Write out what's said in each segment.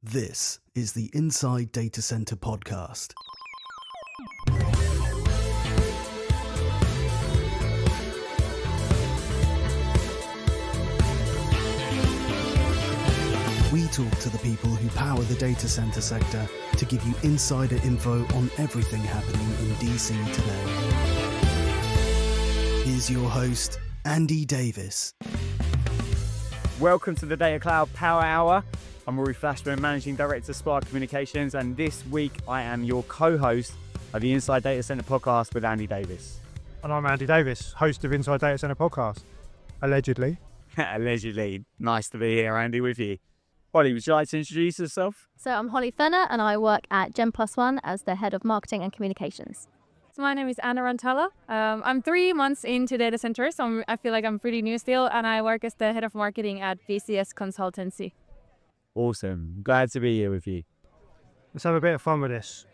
This is the Inside Data Center podcast. We talk to the people who power the data center sector to give you insider info on everything happening in DC today. Here's your host, Andy Davis. Welcome to the Datacloud Power Hour. I'm Rory Flashman, Managing Director of Spark Communications, and this week I am your co-host of the Inside Data Center podcast with Andy Davis. And I'm Andy Davis, host of Inside Data Center podcast, allegedly. Allegedly. Nice to be here, Andy, with you. Holly, would you like to introduce yourself? So I'm Holly Fenner and I work at Gen+1 as the Head of Marketing and Communications. So my name is Rantala. I'm 3 months into data centers, so I feel like I'm pretty new still, and I work as the Head of Marketing at BCS Consultancy. Awesome. Glad to be here with you. Let's have a bit of fun with this.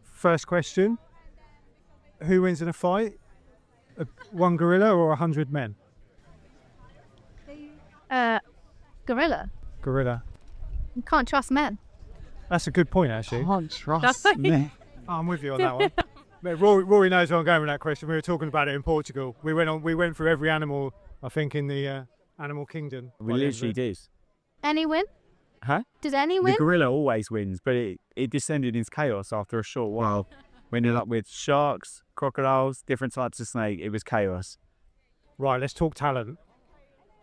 First question. Who wins in a fight? One gorilla or 100 men? Gorilla. Gorilla. You can't trust men. That's a good point, actually. Can't trust me. I'm with you on that one. But Rory knows where I'm going with that question. We were talking about it in Portugal. We went through every animal, I think, in the animal kingdom. We literally did. Any win? Huh? Does any win? The gorilla always wins, but it descended into chaos after a short while. We ended up with sharks, crocodiles, different types of snake. It was chaos. Right, let's talk talent.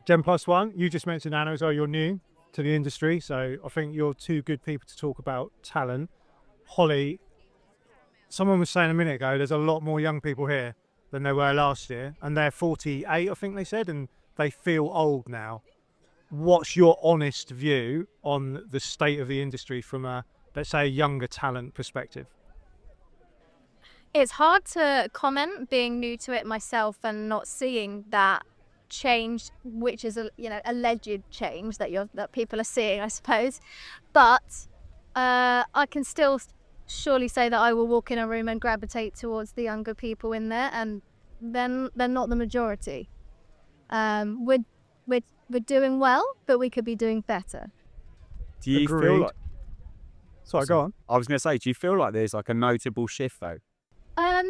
Gen+1, you just mentioned Anna as well. You're new to the industry, so I think you're two good people to talk about talent. Holly, someone was saying a minute ago, there's a lot more young people here than there were last year, and they're 48, I think they said, and they feel old now. What's your honest view on the state of the industry from a, let's say, a younger talent perspective? It's hard to comment being new to it myself and not seeing that change, which is alleged change that people are seeing, I suppose. But I can still surely say that I will walk in a room and gravitate towards the younger people in there, and then they're not the majority. We're doing well, but we could be doing better. Do you Agreed. feel like... Sorry, go on. I was going to say, do you feel like there's like a notable shift though? I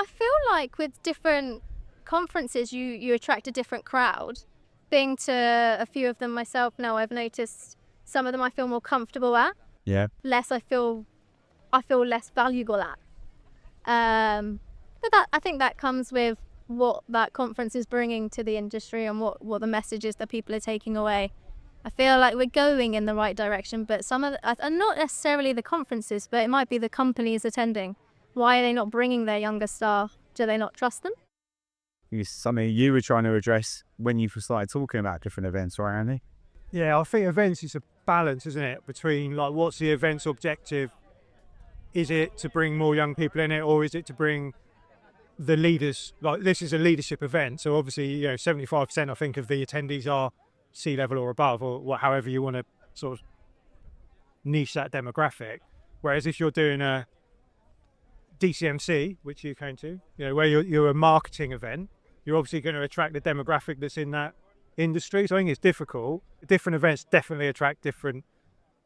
feel like with different conferences, you attract a different crowd. Being to a few of them myself now, I've noticed some of them I feel more comfortable at. Yeah. Less I feel less valuable at. But I think that comes with what that conference is bringing to the industry and what the messages that people are taking away. I feel like we're going in the right direction, but some of and not necessarily the conferences, but it might be the companies attending. Why are they not bringing their younger staff? Do they not trust them? It's something you were trying to address when you started talking about different events, right, Andy? Yeah, I think events is a balance, isn't it, between like what's the event's objective? Is it to bring more young people in it, or is it to bring the leaders? Like, this is a leadership event, so obviously 75% I think of the attendees are C-level or above, or however you want to sort of niche that demographic. Whereas if you're doing a DCMC, which you came to, where you're a marketing event, you're obviously going to attract the demographic that's in that industry. So I think it's difficult. Different events definitely attract different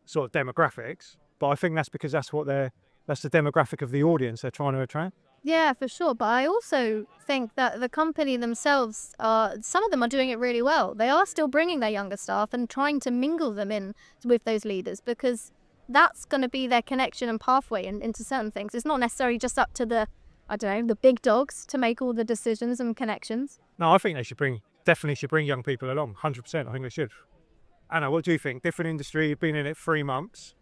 sort of demographics, but I think that's because that's the demographic of the audience they're trying to attract. Yeah, for sure. But I also think that the company themselves, some of them are doing it really well. They are still bringing their younger staff and trying to mingle them in with those leaders, because that's going to be their connection and pathway into certain things. It's not necessarily just up to the big dogs to make all the decisions and connections. No, I think they definitely should bring young people along. 100%. I think they should. Anna, what do you think? Different industry, you've been in it 3 months.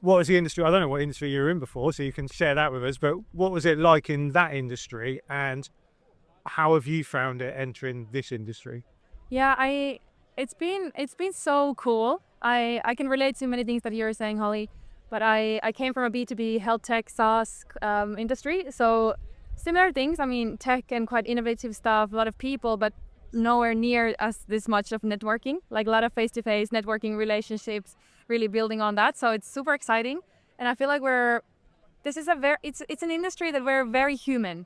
What was the industry? I don't know what industry you were in before, so you can share that with us, but what was it like in that industry, and how have you found it entering this industry? Yeah, it's been so cool. I can relate to many things that you're saying, Holly, but I came from a B2B health tech SaaS industry, so similar things. I mean, tech and quite innovative stuff, a lot of people, but nowhere near this much of networking, like a lot of face-to-face networking relationships, really building on that. So it's super exciting, and I feel like it's an industry that we're very human.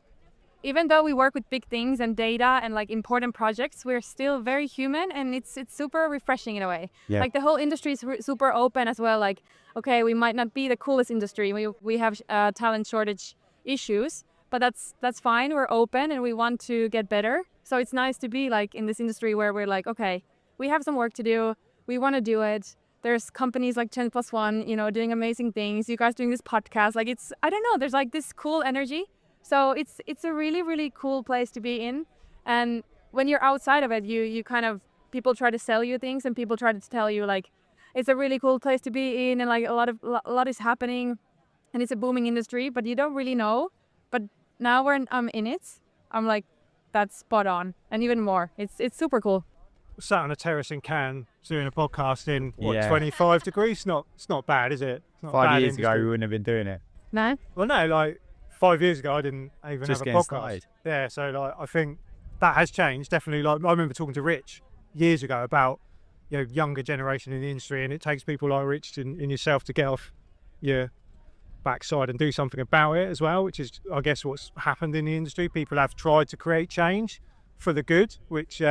even though we work with big things and data and like important projects, we're still very human, and it's super refreshing in a way. Yeah. Like the whole industry is super open as well. Like, okay, we might not be the coolest industry. We have talent shortage issues, but that's fine. We're open and we want to get better. So it's nice to be like in this industry where we're like, okay, we have some work to do. We want to do it. There's companies like 10+1, you know, doing amazing things. You guys doing this podcast. Like I don't know, there's like this cool energy. So it's a really, really cool place to be in. And when you're outside of it, you kind of, people try to sell you things, and people try to tell you like, it's a really cool place to be in, and like a lot is happening, and it's a booming industry, but you don't really know. But now when I'm in it, I'm like, that's spot on, and even more. It's super cool. Sat on a terrace in Cannes doing a podcast in, Yeah. 25 degrees? It's not bad, is it? It's not a 5 bad years ago, industry. we wouldn't have been doing it. No? Well, no, like 5 years ago, I didn't even Just have a getting podcast. started. Yeah, so like I think that has changed definitely. Like I remember talking to Rich years ago about, you know, younger generation in the industry, and it takes people like Rich and yourself to get off your backside and do something about it as well, which is, I guess, what's happened in the industry. People have tried to create change for the good, which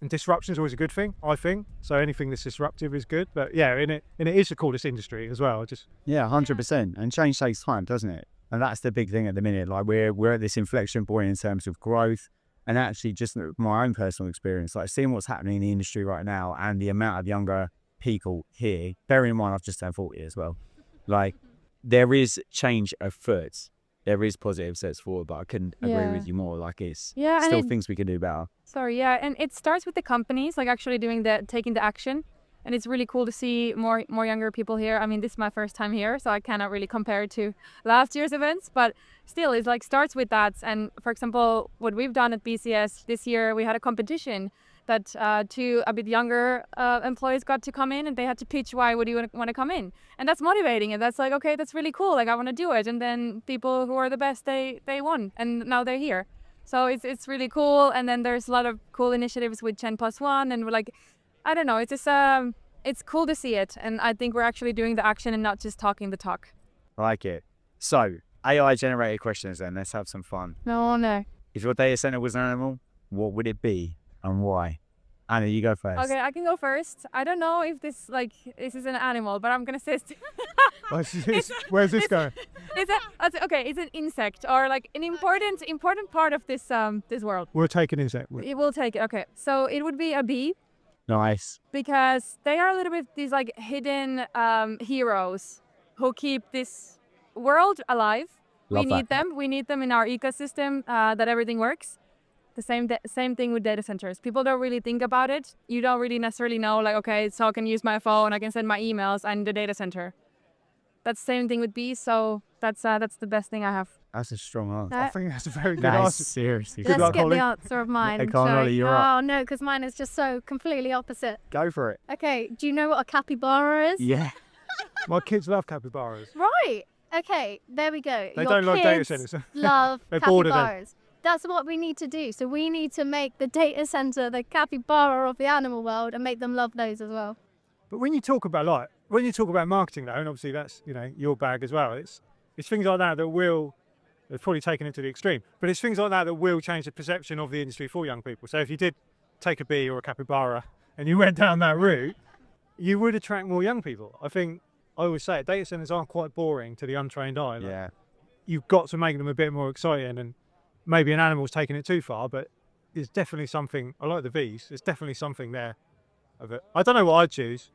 and disruption is always a good thing, I think. So anything that's disruptive is good. But yeah, it is the coolest industry as well. Yeah, 100%. And change takes time, doesn't it? And that's the big thing at the minute. Like we're at this inflection point in terms of growth, and actually just my own personal experience, like seeing what's happening in the industry right now and the amount of younger people here. Bearing in mind, I've just turned 40 as well. Like there is change afoot. There is positive steps forward, but I couldn't agree with you more. Like it's still things we can do better. Yeah, and it starts with the companies, like actually taking the action. And it's really cool to see more younger people here. I mean, this is my first time here, so I cannot really compare it to last year's events, but still, it's like starts with that. And for example, what we've done at BCS this year, we had a competition that two a bit younger employees got to come in, and they had to pitch why would you want to come in. And that's motivating, and that's like, okay, that's really cool. Like I want to do it. And then people who are the best, they won, and now they're here. So it's really cool. And then there's a lot of cool initiatives with 10+1, and we're like, I don't know, it's just it's cool to see it, and I think we're actually doing the action and not just talking the talk. I like it. So AI generated questions then. Let's have some fun. No. If your data center was an animal, what would it be and why? Anna, you go first. Okay, I can go first. I don't know if this is an animal, but I'm gonna say Where's this going? it's an insect, or like an important part of this world. We'll take an insect. It will take it. Okay, so it would be a bee. Nice. Because they are a little bit these like hidden heroes who keep this world alive. Love we need that. them. We need them in our ecosystem that everything works. The same thing with data centers. People don't really think about it. You don't really necessarily know, like, okay, so I can use my phone, I can send my emails, and the data center. That's the same thing with bees. So that's the best thing I have. That's a strong answer. I think that's a very good That is answer. seriously. Good Let's luck, get Holly. the answer of mine. Okay, Holly, you're up. Oh no, because mine is just so completely opposite. Go for it. Okay, do you know what a capybara is? Yeah. My kids love capybaras. Right. Okay, there we go. They Your don't like data kids centers. love They're bored of them. capybaras. That's what we need to do. So we need to make the data center the capybara of the animal world and make them love those as well. But when you talk about marketing though, and obviously that's, you know, your bag as well, it's things like that will, it's probably taken it to the extreme, but it's things like that will change the perception of the industry for young people. So if you did take a bee or a capybara and you went down that route, you would attract more young people. I think I always say it, data centers are quite boring to the untrained eye. Like, Yeah. you've got to make them a bit more exciting, and maybe an animal's taking it too far, but there's definitely something, I like the bees, there's definitely something there of it. I don't know what I'd choose.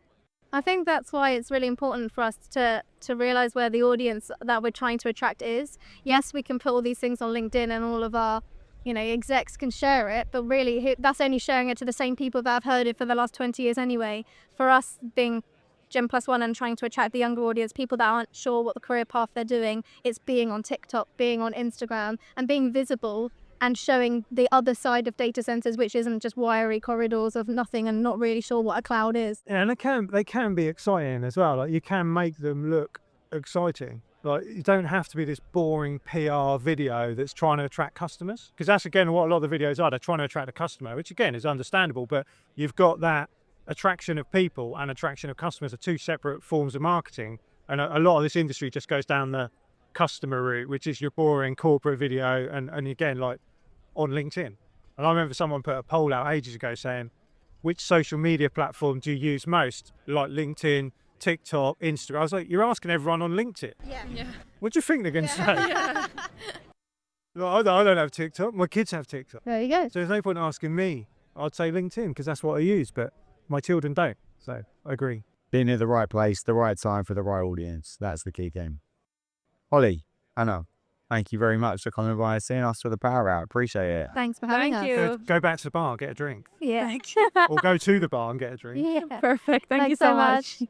I think that's why it's really important for us to realize where the audience that we're trying to attract is. Yes, we can put all these things on LinkedIn and all of our, you know, execs can share it, but really that's only sharing it to the same people that have heard it for the last 20 years anyway. For us being Gen+1 and trying to attract the younger audience, people that aren't sure what the career path they're doing, it's being on TikTok, being on Instagram, and being visible and showing the other side of data centers, which isn't just wiry corridors of nothing and not really sure what a cloud is. Yeah, and they can be exciting as well. Like you can make them look exciting. Like you don't have to be this boring PR video that's trying to attract customers, because that's again what a lot of the videos are. They're trying to attract a customer, which again is understandable, but you've got that attraction of people and attraction of customers are two separate forms of marketing, and a lot of this industry just goes down the customer route, which is your boring corporate video, and again, like on LinkedIn. And I remember someone put a poll out ages ago saying, which social media platform do you use most? Like LinkedIn, TikTok, Instagram. I was like, you're asking everyone on LinkedIn. Yeah. What do you think they're going to say? Like, I don't have TikTok. My kids have TikTok. There you go. So there's no point asking me. I'd say LinkedIn because that's what I use, but my children don't. So I agree. Being at the right place, the right time for the right audience. That's the key thing. Holly, Anna, thank you very much for coming by and seeing us for the Power Hour. Appreciate it. Thanks for having Thank us. you. Go back to the bar, get a drink. Yeah. Thank you. Or go to the bar and get a drink. Yeah. Perfect. Thank you Thanks so so much. much.